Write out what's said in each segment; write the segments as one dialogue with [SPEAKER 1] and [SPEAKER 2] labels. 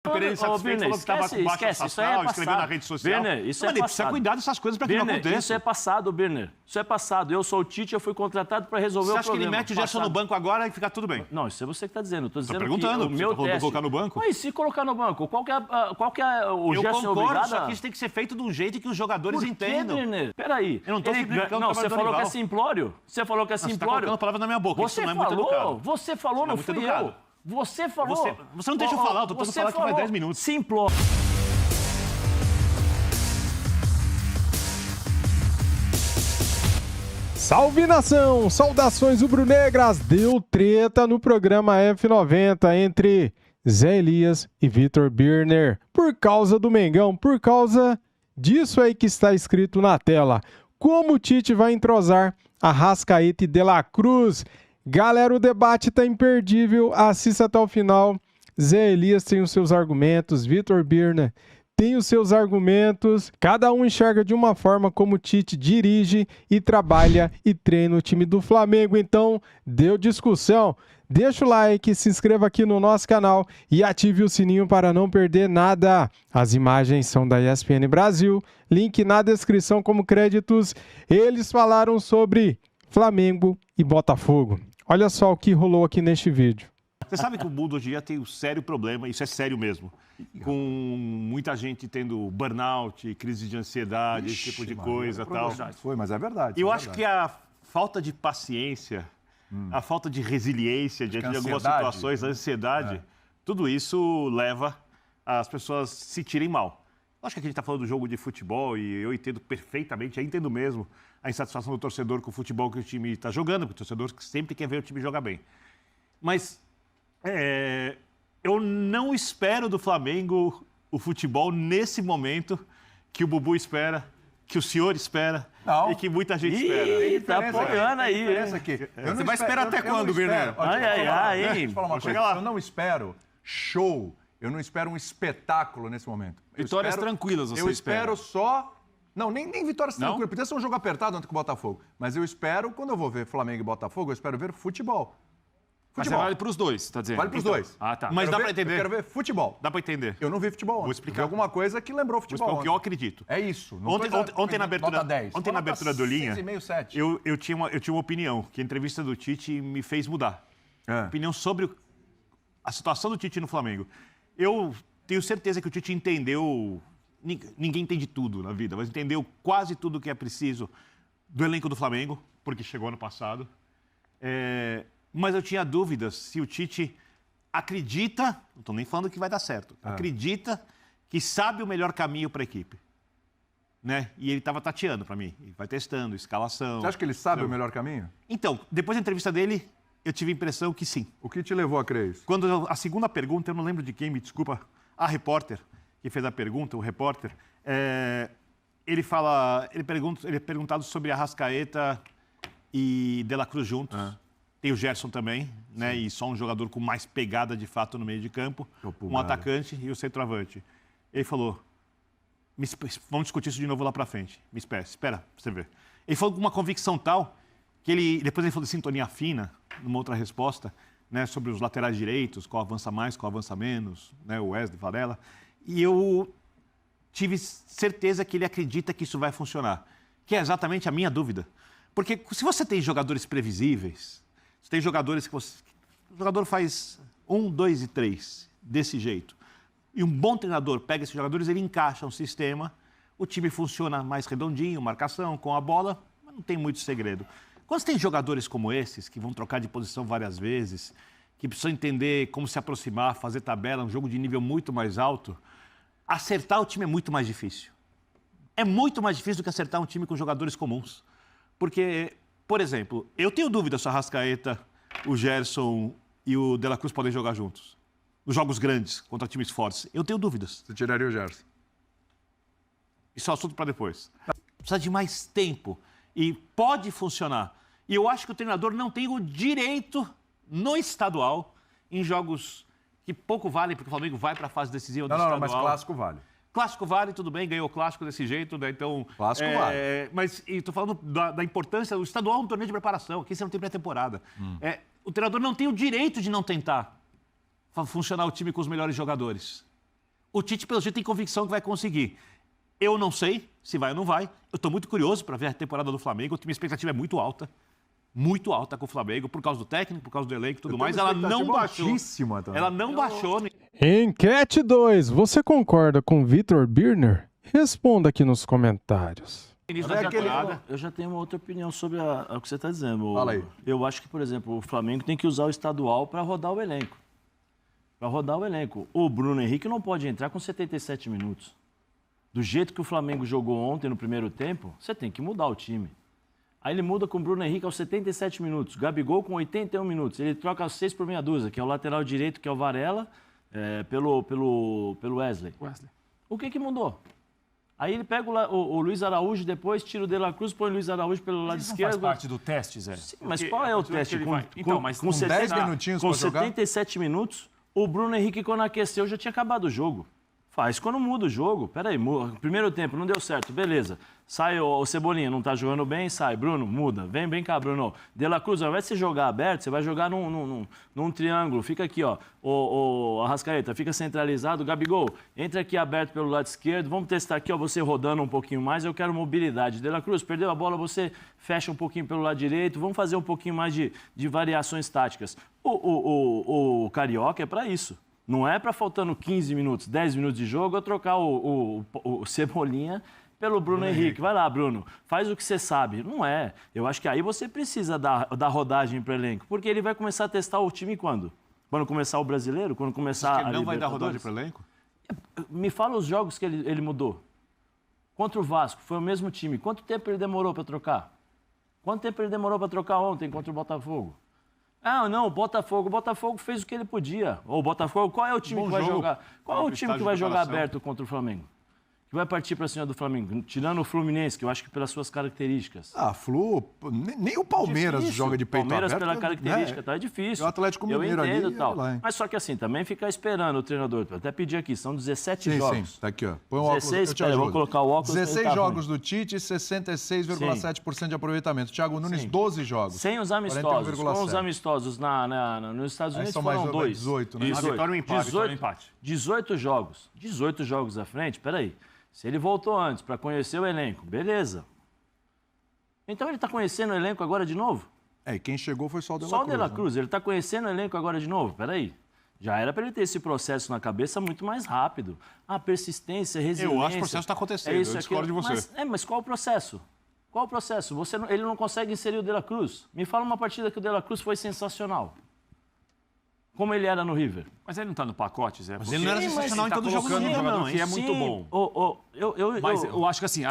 [SPEAKER 1] Pereira insatisfeito, falou que estava com baixo astral, escreveu na rede social.
[SPEAKER 2] Birner, isso é
[SPEAKER 1] Mas ele
[SPEAKER 2] passado.
[SPEAKER 1] precisa cuidar dessas coisas para que não aconteça.
[SPEAKER 2] Isso é passado, Birner. Isso é passado. Eu sou o Tite, eu fui contratado para resolver o problema.
[SPEAKER 1] Você acha que ele mete o Gerson no banco agora e fica tudo bem?
[SPEAKER 2] Não, isso é você que está dizendo. Estou dizendo
[SPEAKER 1] perguntando,
[SPEAKER 2] que o meu teste...
[SPEAKER 1] colocar no banco?
[SPEAKER 2] Mas se colocar no banco, qual que é o Gerson
[SPEAKER 1] Eu concordo,
[SPEAKER 2] obrigado?
[SPEAKER 1] só que isso tem que ser feito de um jeito que os jogadores entendam.
[SPEAKER 2] Birner? Peraí.
[SPEAKER 1] Eu não estou simplificando.
[SPEAKER 2] Não, você falou que é simplório. Você falou que é
[SPEAKER 1] Você está
[SPEAKER 2] simplório.
[SPEAKER 1] colocando a palavra na minha boca.
[SPEAKER 2] Você
[SPEAKER 1] isso não é muito educado.
[SPEAKER 2] Você falou, não fui eu. Você falou.
[SPEAKER 1] Você não deixa eu falar, eu tô tentando falar que faz 10 minutos.
[SPEAKER 2] Simplório.
[SPEAKER 3] Salve, nação! Saudações rubro-negras! Deu treta no programa F90 entre Zé Elias e Vitor Birner. Por causa do Mengão, por causa disso aí que está escrito na tela. Como o Tite vai entrosar Arrascaeta e De La Cruz? Galera, o debate tá imperdível. Assista até o final. Zé Elias tem os seus argumentos, Vitor Birner tem os seus argumentos. Cada um enxerga de uma forma como o Tite dirige e trabalha e treina o time do Flamengo. Então, deu discussão. Deixa o like, se inscreva aqui no nosso canal e ative o sininho para não perder nada. As imagens são da ESPN Brasil. Link na descrição como créditos. Eles falaram sobre Flamengo e Botafogo. Olha só o que rolou aqui neste vídeo.
[SPEAKER 1] Você sabe que o mundo hoje em dia tem um sério problema, isso é sério mesmo, com muita gente tendo burnout, crise de ansiedade, esse tipo de coisa e tal.
[SPEAKER 4] Foi, mas é verdade.
[SPEAKER 1] Eu acho que a falta de paciência, a falta de resiliência diante de algumas situações, a ansiedade, tudo isso leva as pessoas se sentirem mal. Acho que aqui a gente está falando do jogo de futebol e eu entendo perfeitamente, eu entendo mesmo a insatisfação do torcedor com o futebol que o time está jogando, porque o torcedor sempre quer ver o time jogar bem. Mas eu não espero do Flamengo o futebol nesse momento que o Bubu espera, que o senhor espera e que muita gente espera.
[SPEAKER 2] Tá apoiando aí.
[SPEAKER 4] Você vai esperar até quando, Birner? Eu não espero show, eu não espero um espetáculo nesse momento.
[SPEAKER 5] Vitórias tranquilas você
[SPEAKER 4] Eu
[SPEAKER 5] espera.
[SPEAKER 4] espero só... Não, nem vitórias tranquilas, podia ser um jogo apertado antes com o Botafogo. Mas eu espero, quando eu vou ver Flamengo e Botafogo, eu espero ver futebol.
[SPEAKER 5] Mas você vale para os dois, você está dizendo?
[SPEAKER 4] Vale para os dois.
[SPEAKER 5] Ah, tá.
[SPEAKER 1] Mas dá para entender.
[SPEAKER 4] Eu quero ver futebol.
[SPEAKER 1] Dá para entender.
[SPEAKER 4] Eu não vi futebol ontem.
[SPEAKER 1] Vou explicar.
[SPEAKER 4] Vi alguma coisa que lembrou futebol
[SPEAKER 1] Vou explicar o que eu acredito.
[SPEAKER 4] É isso.
[SPEAKER 1] Ontem na abertura, ontem na abertura do Linha,
[SPEAKER 4] 6,5, 7.
[SPEAKER 1] eu tinha uma opinião, que a entrevista do Tite me fez mudar. Opinião sobre a situação do Tite no Flamengo. Eu tenho certeza que o Tite entendeu, ninguém entende tudo na vida, mas entendeu quase tudo o que é preciso do elenco do Flamengo, porque chegou ano passado. Mas eu tinha dúvidas se o Tite acredita, não estou nem falando que vai dar certo, acredita que sabe o melhor caminho para a equipe. Né? E ele estava tateando para mim, ele vai testando, escalação.
[SPEAKER 4] Você acha que ele sabe o melhor caminho?
[SPEAKER 1] Então, depois da entrevista dele, eu tive a impressão que sim.
[SPEAKER 4] O que te levou a crer isso?
[SPEAKER 1] Quando a segunda pergunta, eu não lembro de quem, me desculpa, a repórter que fez a pergunta, o repórter, ele é perguntado sobre Arrascaeta e De La Cruz juntos. Tem o Gerson também, né? E só um jogador com mais pegada de fato no meio de campo, um atacante e o centroavante. Ele falou, vamos discutir isso de novo lá pra frente. Me espera pra você ver. Ele falou com uma convicção tal que depois ele falou de sintonia fina, numa outra resposta, né? Sobre os laterais direitos, qual avança mais, qual avança menos, né? O Wesley, Varela. E eu tive certeza que ele acredita que isso vai funcionar, que é exatamente a minha dúvida. Porque se você tem jogadores previsíveis, você tem jogadores que o jogador faz 1, 2 e 3 desse jeito. E um bom treinador pega esses jogadores, ele encaixa um sistema, o time funciona mais redondinho, marcação, com a bola, mas não tem muito segredo. Quando você tem jogadores como esses, que vão trocar de posição várias vezes, que precisam entender como se aproximar, fazer tabela, um jogo de nível muito mais alto, acertar o time é muito mais difícil. É muito mais difícil do que acertar um time com jogadores comuns. Porque, por exemplo, eu tenho dúvida se o Arrascaeta, o Gerson e o De La Cruz podem jogar juntos. Nos jogos grandes, contra times fortes. Eu tenho dúvidas.
[SPEAKER 4] Você tiraria o Gerson?
[SPEAKER 1] Isso é um assunto para depois. Precisa de mais tempo. E pode funcionar. E eu acho que o treinador não tem o direito, no estadual, em jogos que pouco valem, porque o Flamengo vai para a fase decisiva do estadual.
[SPEAKER 4] Não, mas clássico vale.
[SPEAKER 1] Clássico vale, tudo bem, ganhou o clássico desse jeito, né? Então...
[SPEAKER 4] Clássico vale.
[SPEAKER 1] Mas estou falando da importância, o estadual é um torneio de preparação, aqui você não tem pré-temporada. O treinador não tem o direito de não tentar funcionar o time com os melhores jogadores. O Tite, pelo jeito, tem convicção que vai conseguir. Eu não sei se vai ou não vai. Eu estou muito curioso para ver a temporada do Flamengo. Minha expectativa é muito alta com o Flamengo, por causa do técnico, por causa do elenco e tudo mais. Ela não baixou. Ela não baixou.
[SPEAKER 3] Enquete 2. Você concorda com Vitor Birner? Responda aqui nos comentários.
[SPEAKER 2] Eu já tenho uma outra opinião sobre o que você está dizendo.
[SPEAKER 4] Fala aí.
[SPEAKER 2] Eu acho que, por exemplo, o Flamengo tem que usar o estadual para rodar o elenco. O Bruno Henrique não pode entrar com 77 minutos. Do jeito que o Flamengo jogou ontem no primeiro tempo, você tem que mudar o time. Aí ele muda com o Bruno Henrique aos 77 minutos, Gabigol com 81 minutos. Ele troca aos 6 por meia dúzia, que é o lateral direito, que é o Varela, pelo Wesley. O que mudou? Aí ele pega o Luiz Araújo, depois tira o De La Cruz, põe o Luiz Araújo pelo lado esquerdo.
[SPEAKER 5] Faz parte do teste, Zé?
[SPEAKER 2] Sim, mas qual é o teste?
[SPEAKER 5] Com
[SPEAKER 4] 10 minutinhos
[SPEAKER 2] com
[SPEAKER 4] pra jogar?
[SPEAKER 2] 77 minutos, o Bruno Henrique, quando aqueceu, já tinha acabado o jogo. Faz quando muda o jogo. Peraí, primeiro tempo, não deu certo, beleza. Sai o Cebolinha, não tá jogando bem, sai. Bruno, muda. Vem cá, Bruno. De La Cruz, ao invés de você jogar aberto, você vai jogar num triângulo. Fica aqui, ó. O Arrascaeta, fica centralizado. Gabigol, entra aqui aberto pelo lado esquerdo. Vamos testar aqui, ó, você rodando um pouquinho mais. Eu quero mobilidade. De La Cruz, perdeu a bola, você fecha um pouquinho pelo lado direito. Vamos fazer um pouquinho mais de variações táticas. O Carioca é para isso. Não é para faltando 15 minutos, 10 minutos de jogo, eu trocar o Cebolinha pelo Bruno Henrique. Vai lá, Bruno, faz o que você sabe. Não é. Eu acho que aí você precisa dar rodagem para o elenco, porque ele vai começar a testar o time quando? Quando começar o Brasileiro? Quando começar a
[SPEAKER 1] Ele não vai dar rodagem para o elenco?
[SPEAKER 2] Me fala os jogos que ele mudou. Contra o Vasco, foi o mesmo time. Quanto tempo ele demorou para trocar? Quanto tempo ele demorou para trocar ontem contra o Botafogo? Ah, não, o Botafogo fez o que ele podia. O Botafogo, qual é o time que vai jogar? Qual é o time que vai jogar aberto contra o Flamengo? Que vai partir para cima do Flamengo? Tirando o Fluminense, que eu acho que pelas suas características.
[SPEAKER 4] Nem o Palmeiras joga de peito
[SPEAKER 2] Palmeiras
[SPEAKER 4] aberto.
[SPEAKER 2] pela característica, tá? É difícil.
[SPEAKER 4] O Atlético Mineiro
[SPEAKER 2] eu entendo
[SPEAKER 4] ali,
[SPEAKER 2] tal.
[SPEAKER 4] lá,
[SPEAKER 2] Mas só que assim, também ficar esperando o treinador. Eu até pedi aqui, são 17 jogos.
[SPEAKER 4] Sim, tá aqui, ó. Põe o óculos,
[SPEAKER 2] 16, eu vou colocar o óculos.
[SPEAKER 4] 16 jogos do Tite, 66,7% de aproveitamento. Thiago Nunes, 12 jogos.
[SPEAKER 2] Sem os amistosos. Com os amistosos nos Estados Unidos foram 2.
[SPEAKER 4] 18, né?
[SPEAKER 1] A vitória e o empate.
[SPEAKER 2] 18 jogos. 18 jogos à frente, peraí. Se ele voltou antes para conhecer o elenco, beleza. Então ele está conhecendo o elenco agora de novo?
[SPEAKER 4] E quem chegou foi só o De La
[SPEAKER 2] Só
[SPEAKER 4] Cruz.
[SPEAKER 2] o De La Cruz. Ele está conhecendo o elenco agora de novo? Peraí. Já era para ele ter esse processo na cabeça muito mais rápido. Persistência, resiliência.
[SPEAKER 1] Eu acho que o processo está acontecendo, eu discordo de você.
[SPEAKER 2] Mas qual o processo? Qual o processo? Ele não consegue inserir o De La Cruz. Me fala uma partida que o De La Cruz foi sensacional. Como ele era no River.
[SPEAKER 5] Mas ele não está no pacote, Zé.
[SPEAKER 1] Mas ele não era sensacional em todo jogo
[SPEAKER 5] no River,
[SPEAKER 1] não,
[SPEAKER 5] que é muito bom. Mas eu acho que assim,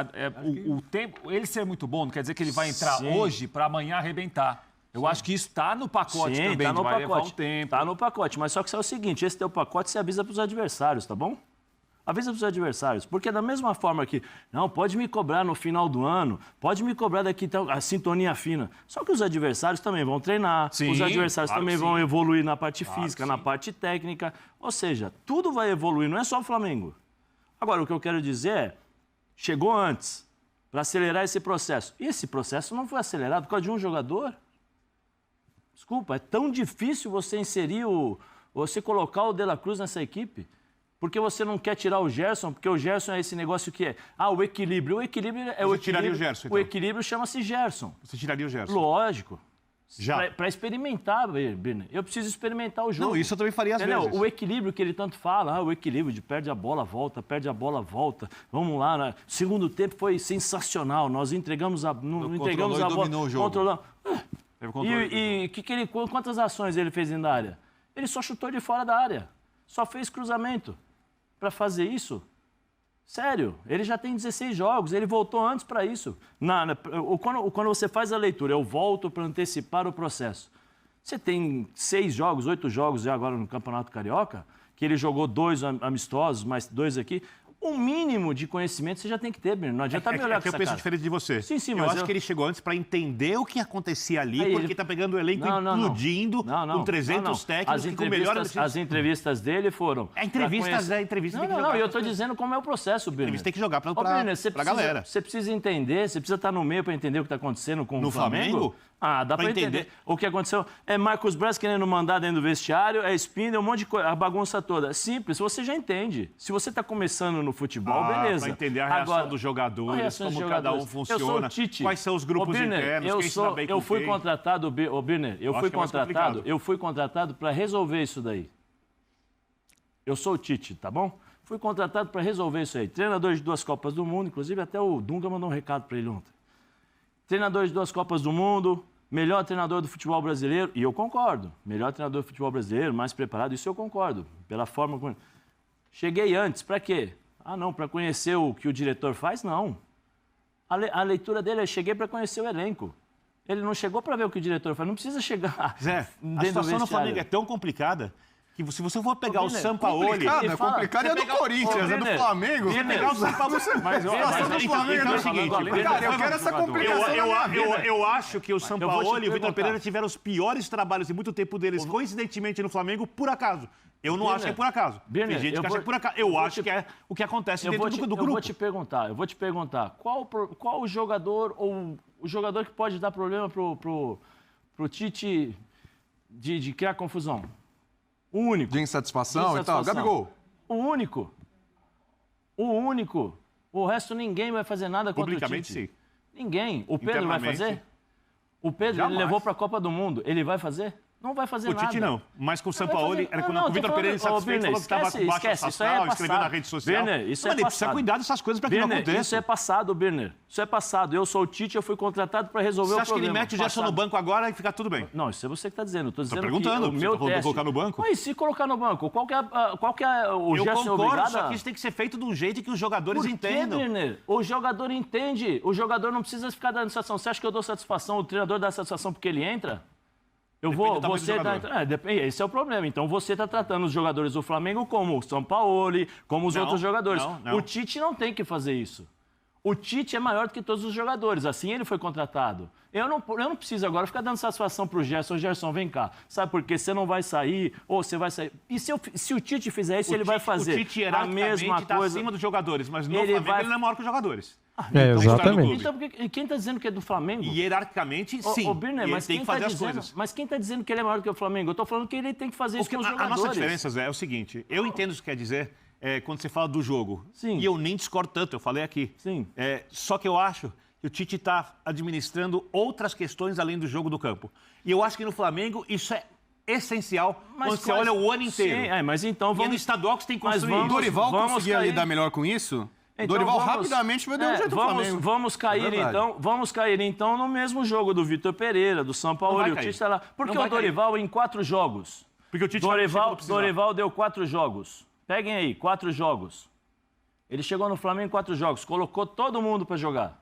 [SPEAKER 5] o tempo, ele ser muito bom não quer dizer que ele vai entrar hoje para amanhã arrebentar. Eu acho que isso está no pacote também,
[SPEAKER 2] tá no
[SPEAKER 5] vai
[SPEAKER 2] pacote.
[SPEAKER 5] levar um tempo.
[SPEAKER 2] Está no pacote, mas só que é o seguinte, esse teu pacote você avisa para os adversários, tá bom? Avisa para os adversários, porque da mesma forma que, não, pode me cobrar no final do ano, pode me cobrar daqui a sintonia fina. Só que os adversários também vão treinar, os adversários também vão evoluir na parte física, na parte técnica. Ou seja, tudo vai evoluir, não é só o Flamengo. Agora, o que eu quero dizer é, chegou antes para acelerar esse processo. E esse processo não foi acelerado por causa de um jogador. Desculpa, é tão difícil você inserir você colocar o De La Cruz nessa equipe. Porque você não quer tirar o Gerson, porque o Gerson é esse negócio que é... o equilíbrio. O equilíbrio é o equilíbrio. Você tiraria o Gerson, então? O equilíbrio chama-se Gerson.
[SPEAKER 1] Você tiraria o Gerson?
[SPEAKER 2] Lógico.
[SPEAKER 1] Já?
[SPEAKER 2] Para experimentar, Birner. Eu preciso experimentar o jogo.
[SPEAKER 1] Não, isso eu também faria às vezes.
[SPEAKER 2] O equilíbrio que ele tanto fala, o equilíbrio de perde a bola, volta, perde a bola, volta. Vamos lá, né? Segundo tempo foi sensacional. Nós entregamos a bola.
[SPEAKER 5] Dominou o jogo.
[SPEAKER 2] Controlamos. Quantas ações ele fez dentro da área? Ele só chutou de fora da área. Só fez cruzamento. Para fazer isso? Sério, ele já tem 16 jogos, ele voltou antes para isso. Quando você faz a leitura, eu volto para antecipar o processo. Você tem 6 jogos, 8 jogos já agora no Campeonato Carioca, que ele jogou 2 amistosos, mais 2 aqui. Um mínimo de conhecimento você já tem que ter, Birner. Não adianta me olhar com essa cara.
[SPEAKER 1] Eu penso diferente de você.
[SPEAKER 2] Sim,
[SPEAKER 1] eu acho que ele chegou antes para entender o que acontecia ali, porque está pegando o elenco implodindo, com 300 técnicos, com o melhor...
[SPEAKER 2] As entrevistas dele foram...
[SPEAKER 1] Entrevista tem que jogar.
[SPEAKER 2] Não, eu estou dizendo como é o processo, Birner.
[SPEAKER 1] Entrevista tem que jogar para a galera.
[SPEAKER 2] Você precisa entender, você precisa estar no meio para entender o que está acontecendo com o Flamengo. Ah, dá pra entender. O que aconteceu é Marcos Braz querendo mandar dentro do vestiário, é Spindle, um monte de coisa, a bagunça toda. Simples, você já entende. Se você tá começando no futebol, beleza.
[SPEAKER 1] Pra entender a reação dos jogadores, como cada um funciona,
[SPEAKER 2] eu sou o Tite.
[SPEAKER 1] Quais são os grupos internos, quem se dá bem com
[SPEAKER 2] eu fui
[SPEAKER 1] quem.
[SPEAKER 2] contratado, Birner, eu fui contratado para resolver isso daí. Eu sou o Tite, tá bom? Fui contratado para resolver isso aí. Treinador de 2 Copas do Mundo, inclusive até o Dunga mandou um recado para ele ontem. Treinador de 2 Copas do Mundo, melhor treinador do futebol brasileiro, e eu concordo. Melhor treinador do futebol brasileiro, mais preparado, isso eu concordo. Pela forma como... Cheguei antes, para quê? Ah, não, para conhecer o que o diretor faz? Não. A leitura dele, eu cheguei para conhecer o elenco. Ele não chegou para ver o que o diretor faz, não precisa chegar.
[SPEAKER 1] Zé, a situação no Flamengo é tão complicada que se você for pegar o Sampaoli...
[SPEAKER 4] É complicado, é do Corinthians, é do Flamengo.
[SPEAKER 1] Se pegar o Sampaoli... Mas
[SPEAKER 4] do Flamengo é o seguinte... Cara, eu quero essa complicação
[SPEAKER 1] eu acho que o Sampaoli e o Vitor Pereira tiveram os piores trabalhos de muito tempo deles, coincidentemente, no Flamengo, por acaso. Eu não acho que é por acaso. Tem gente que acha que é por acaso. Eu acho que é o que acontece dentro do grupo.
[SPEAKER 2] Eu vou te perguntar. Qual o jogador ou o jogador que pode dar problema pro Tite de criar confusão? O único.
[SPEAKER 4] De insatisfação e tal. Gabigol.
[SPEAKER 2] O único. O resto ninguém vai fazer nada contra o Tite.
[SPEAKER 1] Publicamente, sim.
[SPEAKER 2] Ninguém. O Pedro vai fazer? O Pedro ele levou para a Copa do Mundo. Ele vai fazer? Não vai fazer nada.
[SPEAKER 1] O Tite não, mas com o Sampaoli, era quando o Vitor Pereira insatisfeito, falou que estava com baixo astral, escreveu na rede social.
[SPEAKER 2] Birner, isso é
[SPEAKER 1] passado. Precisa cuidar dessas coisas para que não aconteça.
[SPEAKER 2] Isso é passado, Birner. Isso é passado. Eu sou o Tite, eu fui contratado para resolver o problema.
[SPEAKER 1] Você acha que ele mete o Gerson no banco agora e fica tudo bem?
[SPEAKER 2] Não, isso é você que está dizendo. Estou dizendo
[SPEAKER 1] perguntando,
[SPEAKER 2] que o meu teste...
[SPEAKER 1] colocar no banco?
[SPEAKER 2] Mas se colocar no banco, qual que é o Gerson obrigado?
[SPEAKER 1] Só que isso tem que ser feito de um jeito que os jogadores entendam.
[SPEAKER 2] Por quê, Birner? O jogador entende. O jogador não precisa ficar dando satisfação. Você acha que eu dou satisfação, o treinador dá satisfação porque ele entra? Esse é o problema. Então você está tratando os jogadores do Flamengo como o Sampaoli, como os outros jogadores.
[SPEAKER 1] Não.
[SPEAKER 2] O Tite não tem que fazer isso. O Tite é maior do que todos os jogadores. Assim ele foi contratado. Eu não preciso agora ficar dando satisfação para o Gerson. Gerson, vem cá. Sabe por quê? Você não vai sair ou você vai sair. E se o Tite fizer isso, ele vai fazer
[SPEAKER 1] o Tite,
[SPEAKER 2] a mesma coisa.
[SPEAKER 1] Acima dos jogadores, mas no Flamengo ele não é maior que os jogadores.
[SPEAKER 3] Exatamente.
[SPEAKER 2] Então, quem está dizendo que é do Flamengo?
[SPEAKER 1] E hierarquicamente, sim.
[SPEAKER 2] Birner, mas tem que fazer as coisas. Mas quem está dizendo que ele é maior que o Flamengo? Eu estou falando que ele tem que fazer isso com os jogadores.
[SPEAKER 1] A nossa diferença, Zé, é o seguinte. Eu entendo o que quer dizer quando você fala do jogo.
[SPEAKER 2] Sim.
[SPEAKER 1] E eu nem discordo tanto, eu falei aqui.
[SPEAKER 2] Sim.
[SPEAKER 1] Só que eu acho que o Tite está administrando outras questões além do jogo do campo. E eu acho que no Flamengo isso é essencial quando você olha o ano inteiro.
[SPEAKER 2] Sim, mas então vamos...
[SPEAKER 1] E no estadual que você tem que construir.
[SPEAKER 4] O Dorival conseguia lidar melhor com isso?
[SPEAKER 2] Então,
[SPEAKER 4] Dorival rapidamente vai dar um jeito do Flamengo.
[SPEAKER 2] Vamos cair então no mesmo jogo do Vitor Pereira, do Sampaoli, o Tite está lá. Porque o Dorival em 4 jogos.
[SPEAKER 1] Porque o Tite
[SPEAKER 2] Dorival deu 4 jogos. Peguem aí, 4 jogos. Ele chegou no Flamengo em 4 jogos, colocou todo mundo para jogar.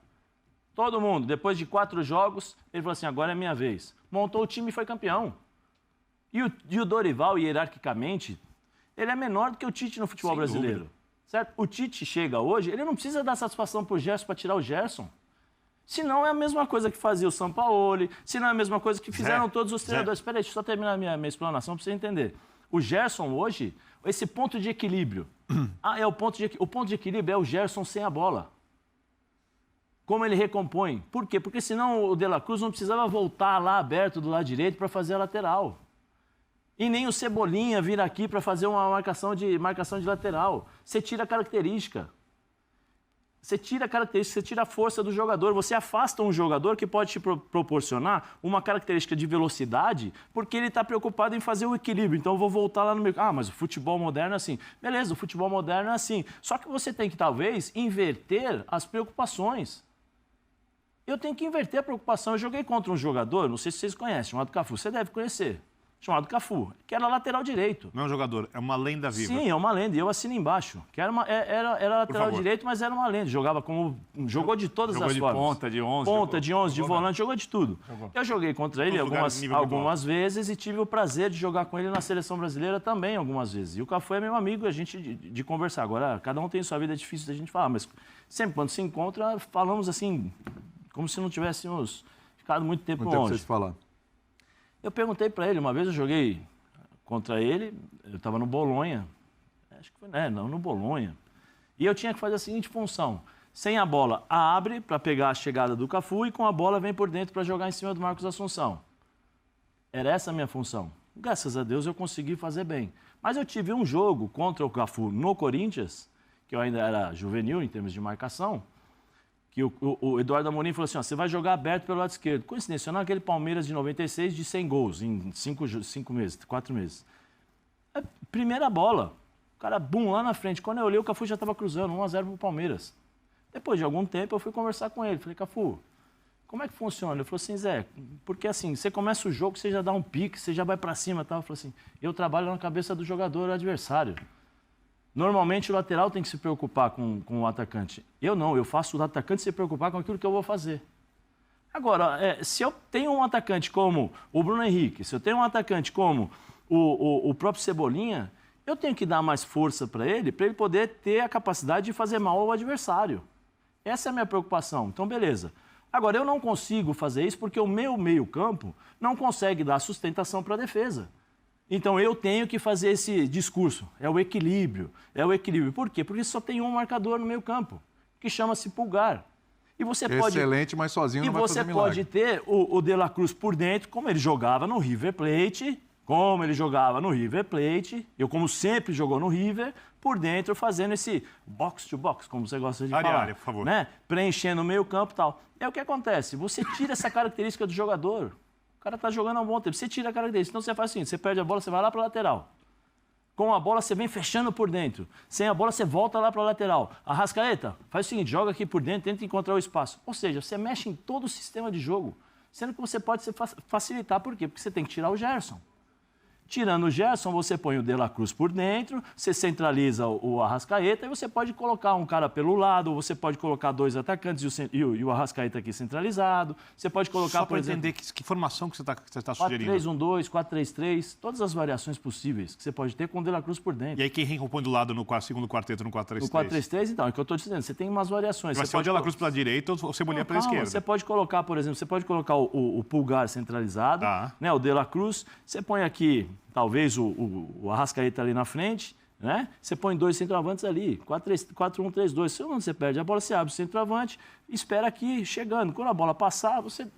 [SPEAKER 2] Todo mundo. Depois de 4 jogos, ele falou assim, agora é minha vez. Montou o time e foi campeão. E o Dorival, hierarquicamente, ele é menor do que o Tite no futebol brasileiro. Dúvida. Certo? O Tite chega hoje, ele não precisa dar satisfação pro Gerson para tirar o Gerson. Se não é a mesma coisa que fazia o Sampaoli, se não é a mesma coisa que fizeram todos os treinadores. Espera aí, deixa eu só terminar a minha explanação para você entender. O Gerson hoje, esse ponto de equilíbrio, o ponto de equilíbrio é o Gerson sem a bola. Como ele recompõe. Por quê? Porque senão o De La Cruz não precisava voltar lá aberto do lado direito para fazer a lateral. E nem o Cebolinha vir aqui para fazer uma marcação de lateral. Você tira a característica. Você tira a força do jogador. Você afasta um jogador que pode te proporcionar uma característica de velocidade, porque ele está preocupado em fazer o equilíbrio. Então, eu vou voltar lá no meio. Ah, mas o futebol moderno é assim. Beleza, o futebol moderno é assim. Só que você tem que, talvez, inverter as preocupações. Eu tenho que inverter a preocupação. Eu joguei contra um jogador, não sei se vocês conhecem, chamado Cafu. Você deve conhecer. Chamado Cafu, que era lateral direito.
[SPEAKER 1] Não é um jogador, é uma lenda viva.
[SPEAKER 2] Sim, é uma lenda, e eu assino embaixo. Que era lateral direito, mas era uma lenda. Jogou de todas as formas.
[SPEAKER 5] De ponta, de 11.
[SPEAKER 2] Ponta, de 11, de volante, jogou de tudo. Eu joguei contra ele algumas vezes e tive o prazer de jogar com ele na seleção brasileira também algumas vezes. E o Cafu é meu amigo, a gente de conversar. Agora, cada um tem sua vida, é difícil da gente falar, mas sempre quando se encontra, falamos assim, como se não tivéssemos ficado muito tempo longe.
[SPEAKER 4] Muito tempo pra vocês falar.
[SPEAKER 2] Eu perguntei para ele, uma vez eu joguei contra ele, eu estava no Bolonha, acho que foi, no Bolonha, e eu tinha que fazer a seguinte função, Sem a bola, abre para pegar a chegada do Cafu e com a bola vem por dentro para jogar em cima do Marcos Assunção. Era essa a minha função. Graças a Deus eu consegui fazer bem. Mas eu tive um jogo contra o Cafu no Corinthians, que eu ainda era juvenil em termos de marcação, que o Eduardo Amorim falou assim, ó, você vai jogar aberto pelo lado esquerdo. Coincidência, não aquele Palmeiras de 96 de 100 gols em 5 meses, 4 meses. Primeira bola, o cara, bum, lá na frente. Quando eu olhei, o Cafu já estava cruzando, 1-0 pro Palmeiras. Depois de algum tempo, eu fui conversar com ele. Falei, Cafu, como é que funciona? Ele falou assim, Zé, porque assim, você começa o jogo, você já dá um pique, você já vai para cima e tal. Eu falei assim, eu trabalho na cabeça do jogador adversário. Normalmente o lateral tem que se preocupar com o atacante. Eu não, eu faço o atacante se preocupar com aquilo que eu vou fazer. Agora, se eu tenho um atacante como o Bruno Henrique, se eu tenho um atacante como o próprio Cebolinha, eu tenho que dar mais força para ele poder ter a capacidade de fazer mal ao adversário. Essa é a minha preocupação. Então, beleza. Agora, eu não consigo fazer isso porque o meu meio-campo não consegue dar sustentação para a defesa. Então, eu tenho que fazer esse discurso. É o equilíbrio. É o equilíbrio. Por quê? Porque só tem um marcador no meio-campo, que chama-se Pulgar. E você pode...
[SPEAKER 4] Excelente, mas sozinho não vai fazer milagre.
[SPEAKER 2] E você pode ter o De La Cruz por dentro, como ele jogava no River Plate, eu como sempre jogou no River, por dentro fazendo esse box to box, como você gosta de falar.
[SPEAKER 1] Área, por favor.
[SPEAKER 2] Né? Preenchendo o meio campo e tal. É o que acontece, você tira essa característica do jogador, o cara tá jogando há um bom tempo, você tira a característica, então você faz o seguinte, você perde a bola, você vai lá para a lateral. Com a bola, você vem fechando por dentro. Sem a bola, você volta lá para a lateral. Arrascaeta, faz o seguinte, joga aqui por dentro, tenta encontrar o espaço. Ou seja, você mexe em todo o sistema de jogo, sendo que você pode facilitar. Por quê? Porque você tem que tirar o Gerson. Tirando o Gerson, você põe o De La Cruz por dentro, você centraliza o Arrascaeta e você pode colocar um cara pelo lado, ou você pode colocar 2 atacantes e o Arrascaeta aqui centralizado. Você pode colocar,
[SPEAKER 1] por exemplo... Só para entender que formação que você está sugerindo.
[SPEAKER 2] 4-3-1-2, 4-3-3, todas as variações possíveis que você pode ter com o De La Cruz por dentro.
[SPEAKER 1] E aí quem recompõe do lado no segundo quarteto, no 4-3-3?
[SPEAKER 2] No 4-3-3, então, é o que eu estou dizendo, você tem umas variações.
[SPEAKER 1] Vai ser o De La Cruz pela direita ou o Cebolinha pela esquerda.
[SPEAKER 2] Você pode colocar, por exemplo, o Pulgar centralizado, né, o De La Cruz, você põe aqui... Talvez o Arrascaeta ali na frente, né? Você põe 2 centroavantes ali, 4-1-3-2. Se você perde a bola, você abre o centroavante, espera aqui chegando. Quando a bola passar, você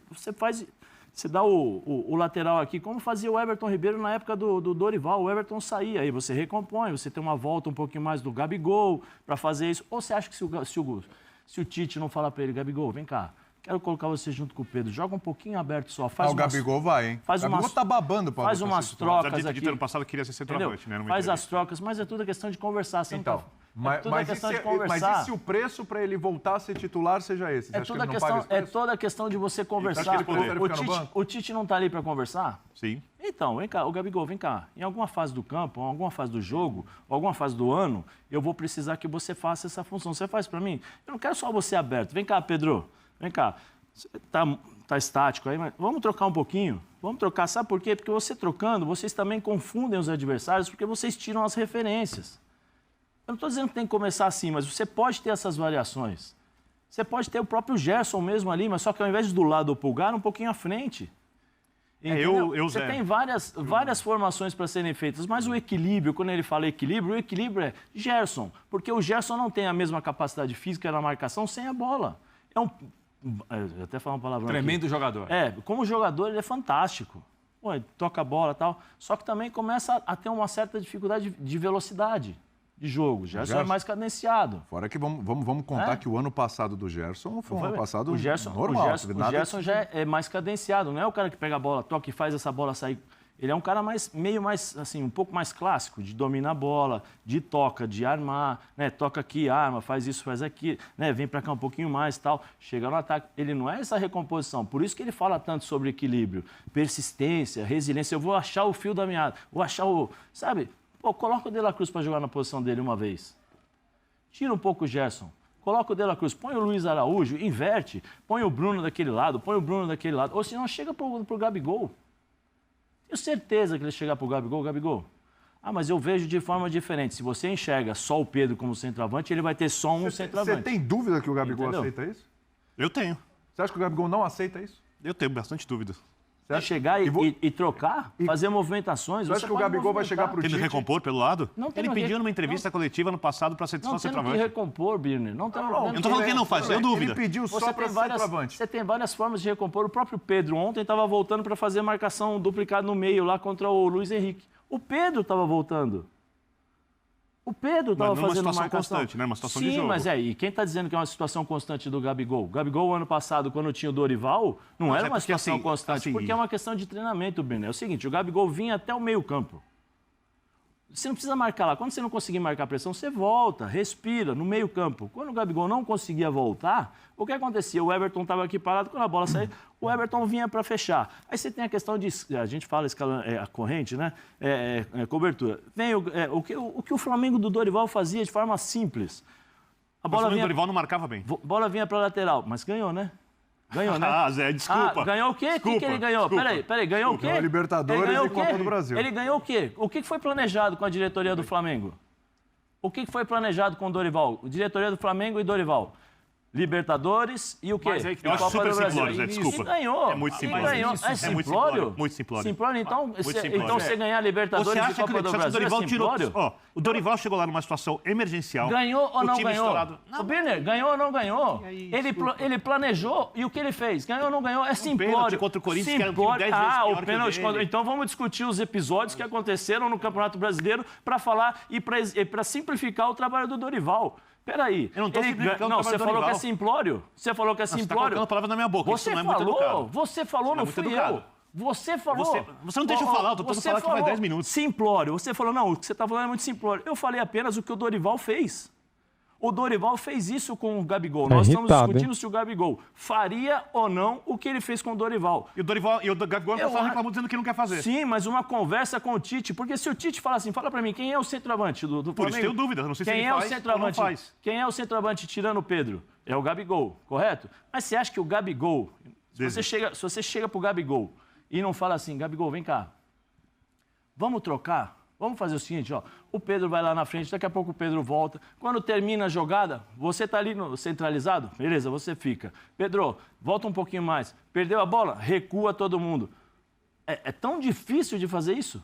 [SPEAKER 2] dá o lateral aqui, como fazia o Everton Ribeiro na época do Dorival. O Everton saía, aí você recompõe, você tem uma volta um pouquinho mais do Gabigol para fazer isso. Ou você acha que se o Tite não falar para ele, Gabigol, vem cá, quero colocar você junto com o Pedro. Joga um pouquinho aberto só.
[SPEAKER 4] O Gabigol vai, hein?
[SPEAKER 2] O
[SPEAKER 4] Gabigol tá babando para
[SPEAKER 2] faz umas trocas aqui.
[SPEAKER 1] Ano passado queria ser centroavante, né?
[SPEAKER 2] Faz as trocas, mas é tudo questão de conversar.
[SPEAKER 4] Então, mas e se o preço para ele voltar a ser titular seja esse?
[SPEAKER 2] É toda a questão de você conversar. O Tite não tá ali para conversar?
[SPEAKER 1] Sim.
[SPEAKER 2] Então, vem cá, o Gabigol, vem cá. Em alguma fase do campo, em alguma fase do jogo, ou alguma fase do ano, eu vou precisar que você faça essa função. Você faz para mim? Eu não quero só você aberto. Vem cá, Pedro. Vem cá, você tá estático aí, mas vamos trocar um pouquinho? Vamos trocar, sabe por quê? Porque você trocando, vocês também confundem os adversários, porque vocês tiram as referências. Eu não estou dizendo que tem que começar assim, mas você pode ter essas variações. Você pode ter o próprio Gerson mesmo ali, mas só que ao invés de do lado do Pulgar, um pouquinho à frente. Você tem várias formações para serem feitas, mas o equilíbrio, quando ele fala equilíbrio, o equilíbrio é Gerson, porque o Gerson não tem a mesma capacidade física na marcação sem a bola. Eu até falar uma palavra
[SPEAKER 5] tremendo
[SPEAKER 2] aqui.
[SPEAKER 5] Jogador.
[SPEAKER 2] Como jogador ele é fantástico. Pô, ele toca a bola e tal. Só que também começa a ter uma certa dificuldade de velocidade de jogo. O Gerson é mais cadenciado.
[SPEAKER 4] Fora que vamos contar que o ano passado do Gerson foi um ano passado normal.
[SPEAKER 2] O Gerson já é mais cadenciado. Não é o cara que pega a bola, toca e faz essa bola sair. Ele é um cara meio mais, assim, um pouco mais clássico, de dominar a bola, de toca, de armar, né? Toca aqui, arma, faz isso, faz aquilo, né? Vem para cá um pouquinho mais, tal, chega no ataque. Ele não é essa recomposição, por isso que ele fala tanto sobre equilíbrio, persistência, resiliência. Eu vou achar o fio da meada, vou achar sabe? Pô, coloca o De La Cruz para jogar na posição dele uma vez. Tira um pouco o Gerson. Coloca o De La Cruz, põe o Luiz Araújo, inverte, põe o Bruno daquele lado, ou senão chega pro Gabigol. Tenho certeza que ele chegar para o Gabigol, mas eu vejo de forma diferente. Se você enxerga só o Pedro como centroavante, ele vai ter só um centroavante.
[SPEAKER 4] Você tem dúvida que o Gabigol aceita isso?
[SPEAKER 1] Eu tenho.
[SPEAKER 4] Você acha que o Gabigol não aceita isso?
[SPEAKER 1] Eu tenho bastante dúvida.
[SPEAKER 2] de chegar e trocar, fazer movimentações.
[SPEAKER 4] Você acha que o Gabigol vai chegar pro Tite?
[SPEAKER 1] Tem que recompor pelo lado?
[SPEAKER 2] Não,
[SPEAKER 1] ele pediu numa entrevista coletiva no passado para ser centroavante.
[SPEAKER 2] Não tem que recompor, Birner. Não tem
[SPEAKER 1] eu não tô falando que ele não faz, eu dúvida.
[SPEAKER 4] Ele pediu só para ser centroavante.
[SPEAKER 2] Você tem várias formas de recompor. O próprio Pedro ontem estava voltando para fazer marcação duplicada no meio lá contra o Luiz Henrique. O Pedro estava voltando. O Pedro estava fazendo uma situação
[SPEAKER 1] constante, né? Uma situação de jogo.
[SPEAKER 2] Sim, mas e quem está dizendo que é uma situação constante do Gabigol? O Gabigol, ano passado, quando tinha o Dorival, não era uma situação constante, porque é uma questão de treinamento, Birner. É o seguinte, o Gabigol vinha até o meio-campo. Você não precisa marcar lá. Quando você não conseguir marcar a pressão, você volta, respira no meio-campo. Quando o Gabigol não conseguia voltar, o que acontecia? O Everton estava aqui parado, quando a bola saía, o Everton vinha para fechar. Aí você tem a questão de, a gente fala a corrente, né? Cobertura. Vem o que o Flamengo do Dorival fazia de forma simples.
[SPEAKER 1] A bola vinha, o Dorival não marcava bem.
[SPEAKER 2] Bola vinha para a lateral, mas ganhou, né? Ganhou, né?
[SPEAKER 1] Ah, Zé, desculpa.
[SPEAKER 2] Ganhou o quê? O que ele ganhou? Peraí, ganhou o quê?
[SPEAKER 4] Ganhou Libertadores e Copa do Brasil.
[SPEAKER 2] Ele ganhou o quê? O que foi planejado com a diretoria do Flamengo? O que foi planejado com o Dorival? Diretoria do Flamengo e Dorival. Libertadores e o quê?
[SPEAKER 1] Eu acho super simplório, Zé, desculpa.
[SPEAKER 2] E ganhou.
[SPEAKER 1] É muito simplório.
[SPEAKER 2] Ganhou. É simplório?
[SPEAKER 1] Muito simplório.
[SPEAKER 2] Simplório, então você ganhar Libertadores e Copa do Brasil é simplório?
[SPEAKER 1] O Dorival chegou lá numa situação emergencial.
[SPEAKER 2] Ganhou ou não ganhou? O Birner, ganhou ou não ganhou? Ele planejou e o que ele fez? Ganhou ou não ganhou? É simplório.
[SPEAKER 1] Contra o Corinthians, que era um time 10 vezes pior
[SPEAKER 2] o pênalti contra... Então vamos discutir os episódios que aconteceram no Campeonato Brasileiro para falar e para simplificar o trabalho do Dorival. Peraí.
[SPEAKER 1] Eu não estou simplificando.
[SPEAKER 2] Não, você falou que é simplório. Você falou que é simplório. Você está colocando
[SPEAKER 1] a palavra na minha boca.
[SPEAKER 2] Você
[SPEAKER 1] não é muito educado.
[SPEAKER 2] Você falou, não fui eu. Você falou.
[SPEAKER 1] Você não deixa eu falar, eu estou tentando falar que faz 10 minutos.
[SPEAKER 2] Simplório. Você falou, não, o que você está falando é muito simplório. Eu falei apenas o que o Dorival fez. O Dorival fez isso com o Gabigol. Nós estamos discutindo se o Gabigol faria ou não o que ele fez com o Dorival.
[SPEAKER 1] E o Gabigol não está reclamando dizendo que não quer fazer.
[SPEAKER 2] Sim, mas uma conversa com o Tite. Porque se o Tite fala assim, fala pra mim, quem é o centroavante do Flamengo?
[SPEAKER 1] Por isso tenho dúvida, não sei se ele faz ou não faz.
[SPEAKER 2] Quem é o centroavante tirando o Pedro? É o Gabigol, correto? Mas você acha que o Gabigol... Se você chega pro Gabigol e não fala assim, Gabigol, vem cá, vamos trocar? Vamos fazer o seguinte, ó. O Pedro vai lá na frente, daqui a pouco o Pedro volta. Quando termina a jogada, você tá ali no centralizado, beleza, você fica. Pedro, volta um pouquinho mais. Perdeu a bola? Recua todo mundo. É tão difícil de fazer isso?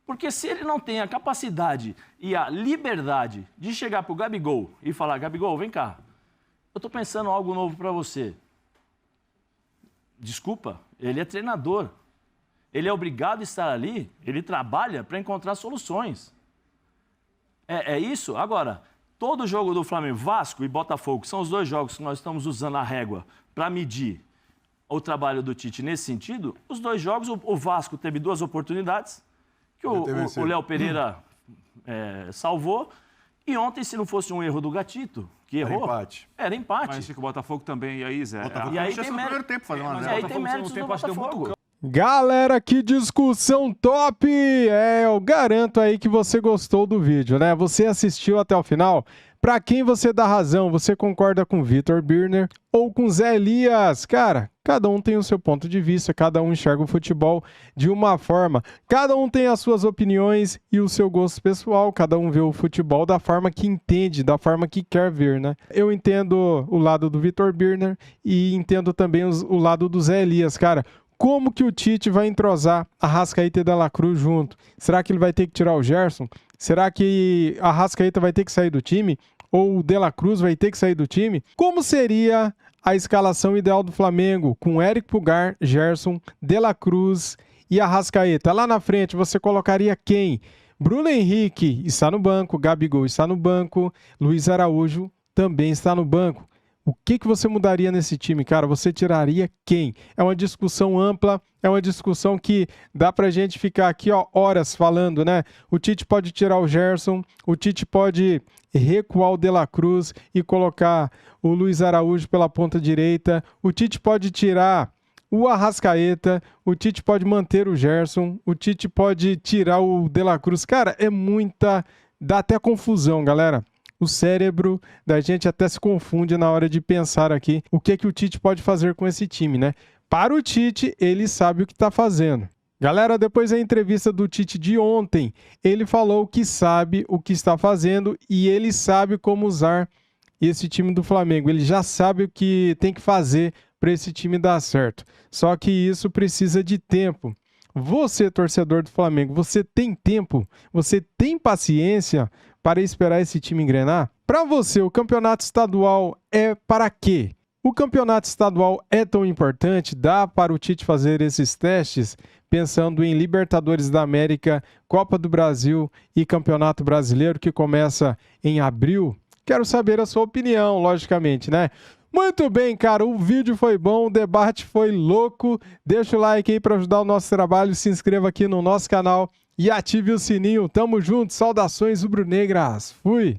[SPEAKER 2] Porque se ele não tem a capacidade e a liberdade de chegar pro Gabigol e falar, Gabigol, vem cá, eu tô pensando algo novo para você. Desculpa, ele é treinador. Ele é obrigado a estar ali, ele trabalha para encontrar soluções. É isso? Agora, todo jogo do Flamengo, Vasco e Botafogo, são os dois jogos que nós estamos usando a régua para medir o trabalho do Tite nesse sentido. Os dois jogos, o Vasco teve 2 oportunidades, que o Léo Pereira salvou, e ontem, se não fosse um erro do Gatito, que errou... Era empate.
[SPEAKER 5] Mas que o Botafogo também, e aí, Zé...
[SPEAKER 2] E aí tem
[SPEAKER 1] primeiro tempo fazer uma
[SPEAKER 2] E aí tem méritos do Botafogo.
[SPEAKER 3] Galera, que discussão top! Eu garanto aí que você gostou do vídeo, né? Você assistiu até o final? Pra quem você dá razão? Você concorda com Vitor Birner ou com Zé Elias? Cara, cada um tem o seu ponto de vista, cada um enxerga o futebol de uma forma, cada um tem as suas opiniões e o seu gosto pessoal, cada um vê o futebol da forma que entende, da forma que quer ver, né? Eu entendo o lado do Vitor Birner e entendo também o lado do Zé Elias, cara. Como que o Tite vai entrosar Arrascaeta e De La Cruz junto? Será que ele vai ter que tirar o Gerson? Será que a Arrascaeta vai ter que sair do time? Ou o De La Cruz vai ter que sair do time? Como seria a escalação ideal do Flamengo com Eric Pulgar, Gerson, De La Cruz e Arrascaeta? Lá na frente você colocaria quem? Bruno Henrique está no banco, Gabigol está no banco, Luiz Araújo também está no banco. O que você mudaria nesse time, cara? Você tiraria quem? É uma discussão ampla, é uma discussão que dá pra gente ficar aqui horas falando, né? O Tite pode tirar o Gerson, o Tite pode recuar o De La Cruz e colocar o Luiz Araújo pela ponta direita, o Tite pode tirar o Arrascaeta, o Tite pode manter o Gerson, o Tite pode tirar o De La Cruz. Cara, é muita... dá até confusão, galera. O cérebro da gente até se confunde na hora de pensar aqui o que o Tite pode fazer com esse time, né? Para o Tite, ele sabe o que está fazendo. Galera, depois da entrevista do Tite de ontem, ele falou que sabe o que está fazendo e ele sabe como usar esse time do Flamengo. Ele já sabe o que tem que fazer para esse time dar certo. Só que isso precisa de tempo. Você, torcedor do Flamengo, você tem tempo? Você tem paciência para esperar esse time engrenar? Para você, o campeonato estadual é para quê? O campeonato estadual é tão importante? Dá para o Tite fazer esses testes pensando em Libertadores da América, Copa do Brasil e Campeonato Brasileiro, que começa em abril? Quero saber a sua opinião, logicamente, né? Muito bem, cara, o vídeo foi bom, o debate foi louco. Deixa o like aí para ajudar o nosso trabalho, se inscreva aqui no nosso canal e ative o sininho. Tamo junto, saudações rubro-negras. Fui!